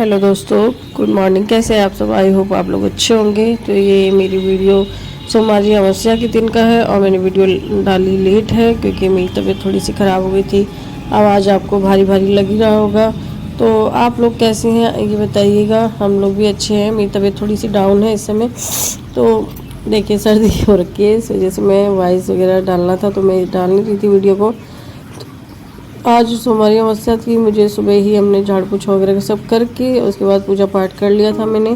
Hello दोस्तों, good morning. कैसे हैं आप सब? आई होप आप लोग अच्छे होंगे। तो ये मेरी वीडियो सोमवार अमावस्या के दिन का है और मैंने वीडियो डाली लेट है क्योंकि मेरी तबीयत थोड़ी सी ख़राब हो गई थी। आवाज़ आपको भारी भारी लग ही रहा होगा। तो आप लोग कैसे हैं ये बताइएगा। हम लोग भी अच्छे हैं। मेरी तबीयत थोड़ी सी डाउन है इस समय। तो देखिए सर्दी हो रखी है, इस वजह से मैं वॉइस वगैरह डालना था तो मैं डाल नहीं रही थी वीडियो को। आज सोमवार अमावस्या थी। मुझे सुबह ही हमने झाड़ पोछा वगैरह सब करके उसके बाद पूजा पाठ कर लिया था मैंने।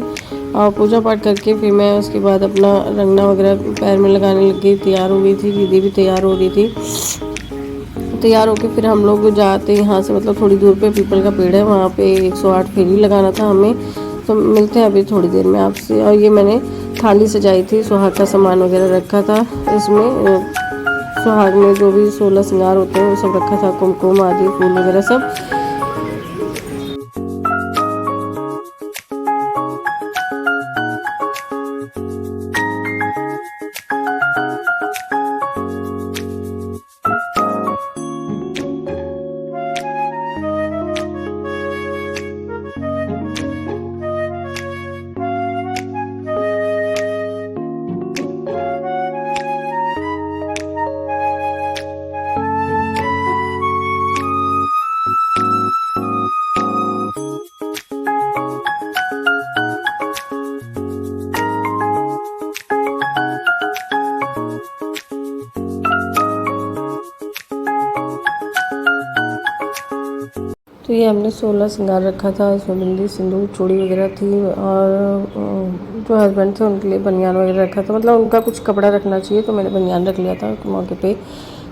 और पूजा पाठ करके फिर मैं उसके बाद अपना रंगना वगैरह पैर में लगाने लग गई, तैयार हो गई थी। दीदी भी तैयार हो रही थी। तैयार होके फिर हम लोग जाते यहाँ से, मतलब थोड़ी दूर पे पीपल का पेड़ है, वहाँ पे 108 फेरी लगाना था हमें। तो मिलते हैं अभी थोड़ी देर में आपसे। और ये मैंने थाली सजाई थी, सुहाग का सामान वगैरह रखा था इसमें। सुहाग में जो भी 16 श्रृंगार होते हैं वो सब रखा था, कुमकुम आदि फूल वगैरह सब। तो ये हमने 16 श्रृंगार रखा था। इसमें बिंदी, सिंदूर, चूड़ी वगैरह थी। और जो हस्बैंड थे उनके लिए बनियान वगैरह रखा था। मतलब उनका कुछ कपड़ा रखना चाहिए तो मैंने बनियान रख लिया था। मौके पे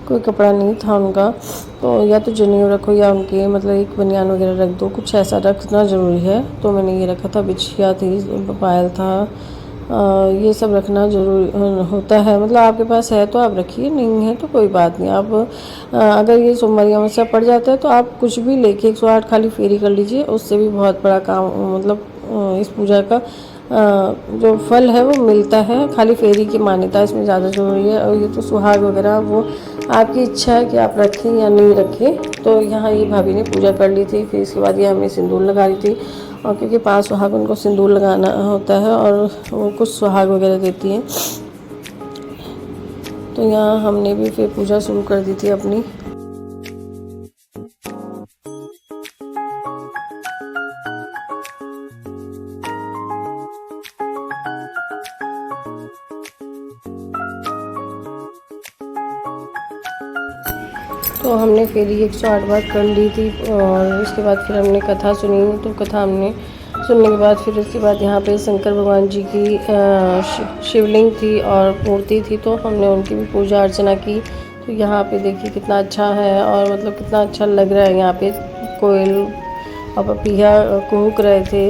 कोई कपड़ा नहीं था उनका, तो या तो जनेऊ रखो या उनके मतलब एक बनियान वगैरह रख दो, कुछ ऐसा रखना ज़रूरी है। तो मैंने ये रखा था। बिछिया थी, पायल था, ये सब रखना ज़रूरी होता है। मतलब आपके पास है तो आप रखिए, नहीं है तो कोई बात नहीं। आप अगर ये सोमवार अमावस्या पड़ जाता है तो आप कुछ भी लेके 108 खाली फेरी कर लीजिए, उससे भी बहुत बड़ा काम, मतलब इस पूजा का जो फल है वो मिलता है। खाली फेरी की मान्यता इसमें ज़्यादा ज़रूरी है। और ये तो सुहाग वगैरह वो आपकी इच्छा है कि आप रखें या नहीं रखें। तो यहाँ ये भाभी ने पूजा कर ली थी। फिर इसके बाद ये हमें सिंदूर लगा रही थी। और क्योंकि 5 सुहाग उनको सिंदूर लगाना होता है और वो कुछ सुहाग वगैरह देती हैं। तो यहाँ हमने भी फिर पूजा शुरू कर दी थी अपनी। तो हमने फेरी 108 बार कर ली थी और उसके बाद फिर हमने कथा सुनी। तो कथा हमने सुनने के बाद फिर उसके बाद यहाँ पे शंकर भगवान जी की शिवलिंग थी और मूर्ति थी, तो हमने उनकी भी पूजा अर्चना की। तो यहाँ पे देखिए कितना अच्छा है और मतलब कितना अच्छा लग रहा है। यहाँ पे कोयल और पपीहा कुहुक रहे थे।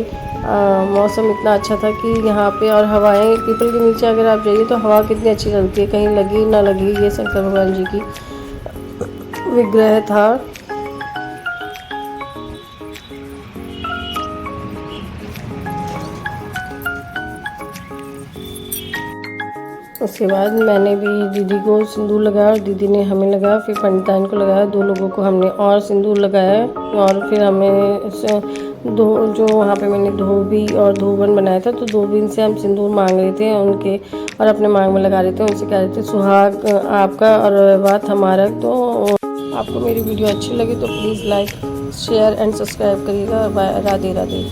मौसम इतना अच्छा था कि यहाँ पे, और हवाएं, पीपल के नीचे अगर आप जाइए तो हवा कितनी अच्छी चलती है, कहीं लगी ना लगी। ये शंकर भगवान जी की विग्रह था। उसके बाद मैंने भी दीदी को सिंदूर लगाया और दीदी ने हमें लगाया। फिर पंडिताइन को लगाया, 2 लोगों को हमने और सिंदूर लगाया। और फिर हमें दो, जो वहाँ पे मैंने धोबी और धोबन बनाया था, तो धोबीन से हम सिंदूर मांग रहे थे उनके और अपने मांग में लगा रहे थे। उनसे कह रहे थे सुहाग आपका और बात हमारा। तो आपको मेरी वीडियो अच्छी लगी तो please like, share and subscribe करिएगा। राधे राधे।